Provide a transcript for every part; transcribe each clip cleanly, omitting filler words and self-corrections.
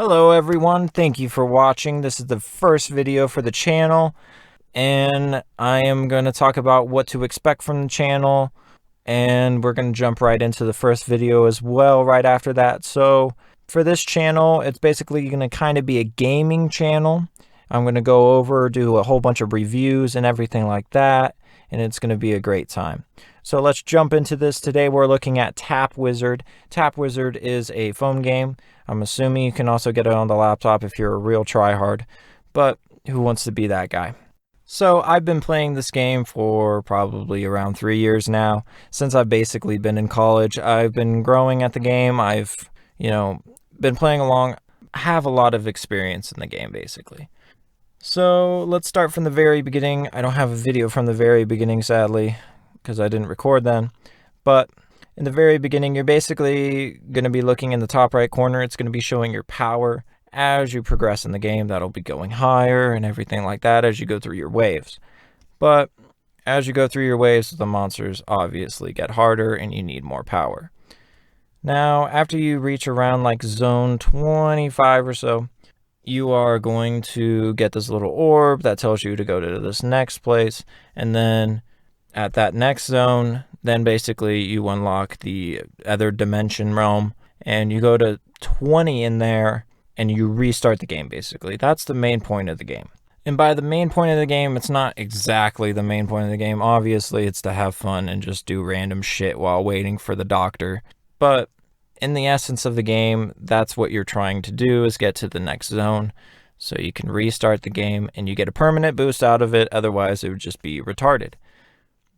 Hello everyone, thank you for watching. This is the first video for the channel, and I am going to talk about what to expect from the channel, and we're going to jump right into the first video as well right after that. So for this channel, it's basically going to kind of be a gaming channel. I'm going to go over, do a whole bunch of reviews and everything like that, and it's going to be a great time. So let's jump into this. Today we're looking at Tap Wizard. Tap Wizard is a phone game. I'm assuming you can also get it on the laptop if you're a real tryhard, but who wants to be that guy? So I've been playing this game for probably around 3 years now. Since I've basically been in college, I've been growing at the game. I've, been playing along, have a lot of experience in the game basically. So let's start from the very beginning. I don't have a video from the very beginning, sadly, because I didn't record then. But in the very beginning, you're basically going to be looking in the top right corner. It's going to be showing your power. As you progress in the game, that'll be going higher and everything like that as you go through your waves. But as you go through your waves, the monsters obviously get harder and you need more power. Now, after you reach around like zone 25 or so, you are going to get this little orb that tells you to go to this next place, and then at that next zone, then basically you unlock the other dimension realm, and you go to 20 in there, and you restart the game basically. That's the main point of the game. And by the main point of the game, it's not exactly the main point of the game. Obviously, it's to have fun and just do random shit while waiting for the doctor. But in the essence of the game, that's what you're trying to do, is get to the next zone so you can restart the game and you get a permanent boost out of it. Otherwise, it would just be retarded.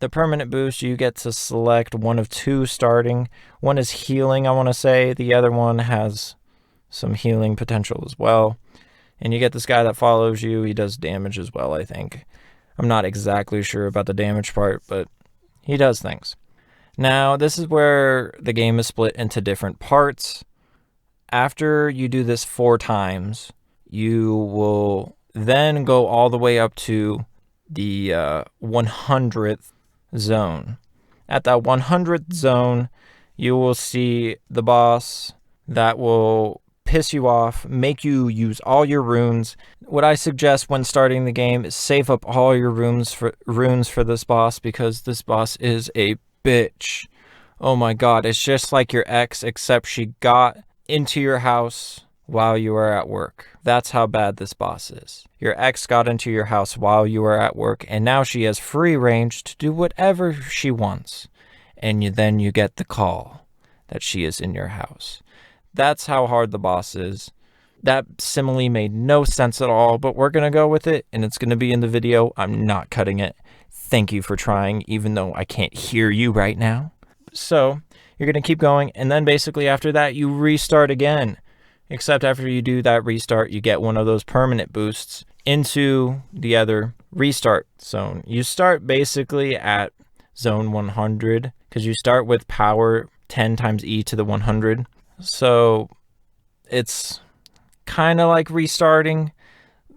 The permanent boost, you get to select one of two starting. One is healing, I want to say. The other one has some healing potential as well. And you get this guy that follows you. He does damage as well, I think. I'm not exactly sure about the damage part, but he does things. Now, this is where the game is split into different parts. After you do this 4 times, you will then go all the way up to the 100th zone. At that 100th zone, you will see the boss that will piss you off, make you use all your runes. What I suggest when starting the game is save up all your runes for this boss, because this boss is a bitch. Oh my god, it's just like your ex, except she got into your house while you were at work. That's how bad this boss is. Your ex got into your house while you were at work, and now she has free range to do whatever she wants. And then you get the call that she is in your house. That's how hard the boss is. That simile made no sense at all, but we're going to go with it, and it's going to be in the video. I'm not cutting it. Thank you for trying, even though I can't hear you right now. So you're going to keep going, and then basically after that, you restart again. Except after you do that restart, you get one of those permanent boosts into the other restart zone. You start basically at zone 100, because you start with power 10 times e to the 100. So it's kind of like restarting.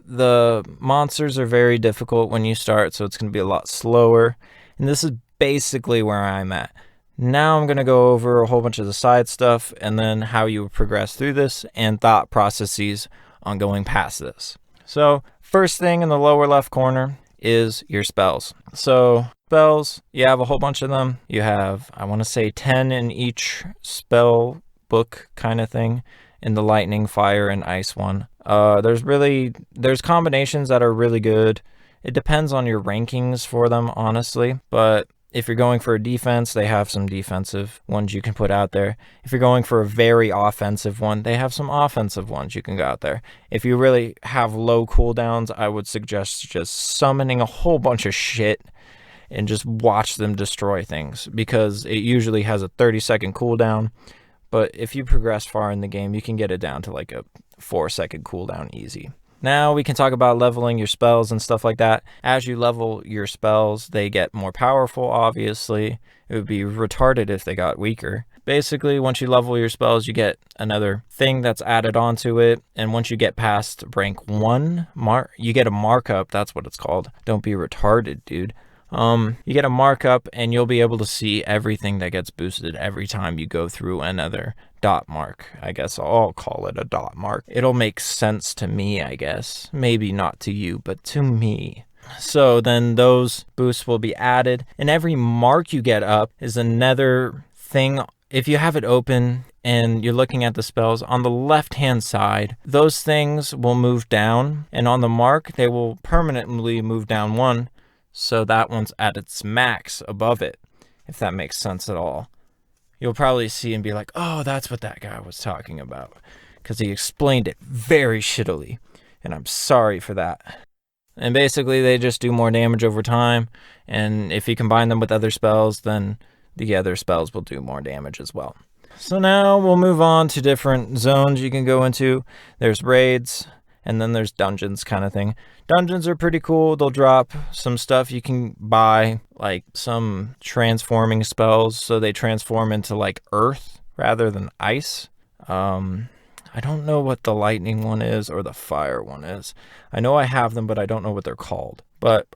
The monsters are very difficult when you start, so it's going to be a lot slower. And this is basically where I'm at. Now I'm going to go over a whole bunch of the side stuff, and then how you progress through this, and thought processes on going past this. So first thing in the lower left corner is your spells. So spells, you have a whole bunch of them. You have, I want to say 10 in each spell book kind of thing, in the lightning, fire, and ice one. There's combinations that are really good. It depends on your rankings for them, honestly, but if you're going for a defense, they have some defensive ones you can put out there. If you're going for a very offensive one, they have some offensive ones you can go out there. If you really have low cooldowns, I would suggest just summoning a whole bunch of shit and just watch them destroy things, because it usually has a 30-second cooldown. But if you progress far in the game, you can get it down to like a 4-second cooldown easy. Now we can talk about leveling your spells and stuff like that. As you level your spells, they get more powerful, obviously. It would be retarded if they got weaker. Basically, once you level your spells, you get another thing that's added onto it. And once you get past rank 1, you get a markup. That's what it's called. Don't be retarded, dude. You get a markup, and you'll be able to see everything that gets boosted every time you go through another dot mark. I guess I'll call it a dot mark. It'll make sense to me, I guess. Maybe not to you, but to me. So then those boosts will be added, and every mark you get up is another thing. If you have it open and you're looking at the spells on the left hand side, those things will move down, and on the mark they will permanently move down one, so that one's at its max above it, if that makes sense at all. You'll probably see and be like, oh, that's what that guy was talking about, because he explained it very shittily, and I'm sorry for that. And basically, they just do more damage over time, and if you combine them with other spells, then the other spells will do more damage as well. So now we'll move on to different zones you can go into. There's raids, and then there's dungeons kind of thing. Dungeons are pretty cool. They'll drop some stuff you can buy, like some transforming spells, so they transform into like earth rather than ice. I don't know what the lightning one is or the fire one is. I know I have them, but I don't know what they're called. But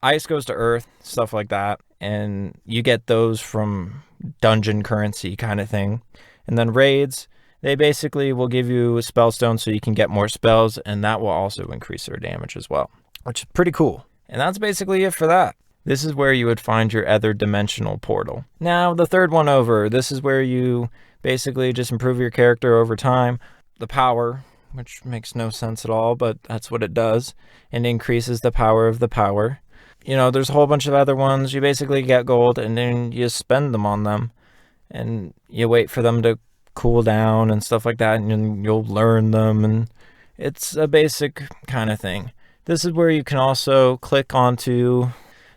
ice goes to earth, stuff like that. And you get those from dungeon currency kind of thing. And then raids, they basically will give you a spell stone so you can get more spells, and that will also increase their damage as well, which is pretty cool. And that's basically it for that. This is where you would find your other dimensional portal. Now, the third one over, this is where you basically just improve your character over time. The power, which makes no sense at all, but that's what it does, and increases the power of the power. You know, there's a whole bunch of other ones. You basically get gold, and then you spend them on them, and you wait for them to cool down and stuff like that, and then you'll learn them, and it's a basic kind of thing. This is where you can also click onto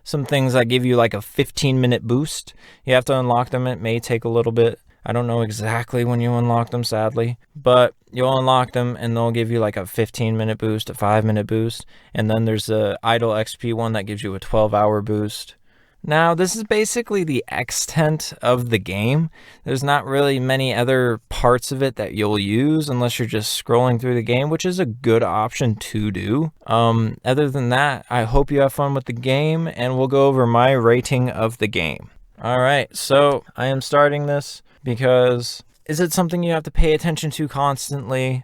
some things that give you like a 15-minute boost. You have to unlock them. It may take a little bit. I don't know exactly when you unlock them, sadly, but you'll unlock them and they'll give you like a 15-minute boost, a 5-minute boost, and then there's a idle XP one that gives you a 12-hour boost. Now, this is basically the extent of the game. There's not really many other parts of it that you'll use unless you're just scrolling through the game, which is a good option to do. Other than that, I hope you have fun with the game, and we'll go over my rating of the game. All right, so I am starting this because is it something you have to pay attention to constantly,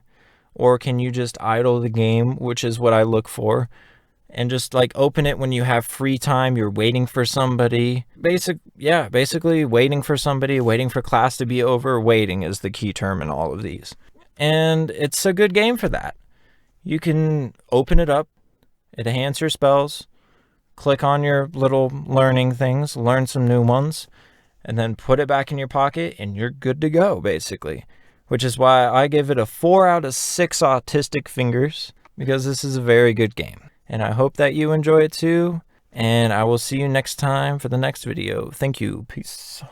or can you just idle the game, which is what I look for, and just like open it when you have free time, you're waiting for somebody. Basically waiting for somebody, waiting for class to be over. Waiting is the key term in all of these. And it's a good game for that. You can open it up, enhance your spells, click on your little learning things, learn some new ones, and then put it back in your pocket and you're good to go, basically. Which is why I give it a 4 out of 6 autistic fingers, because this is a very good game. And I hope that you enjoy it too, and I will see you next time for the next video. Thank you. Peace.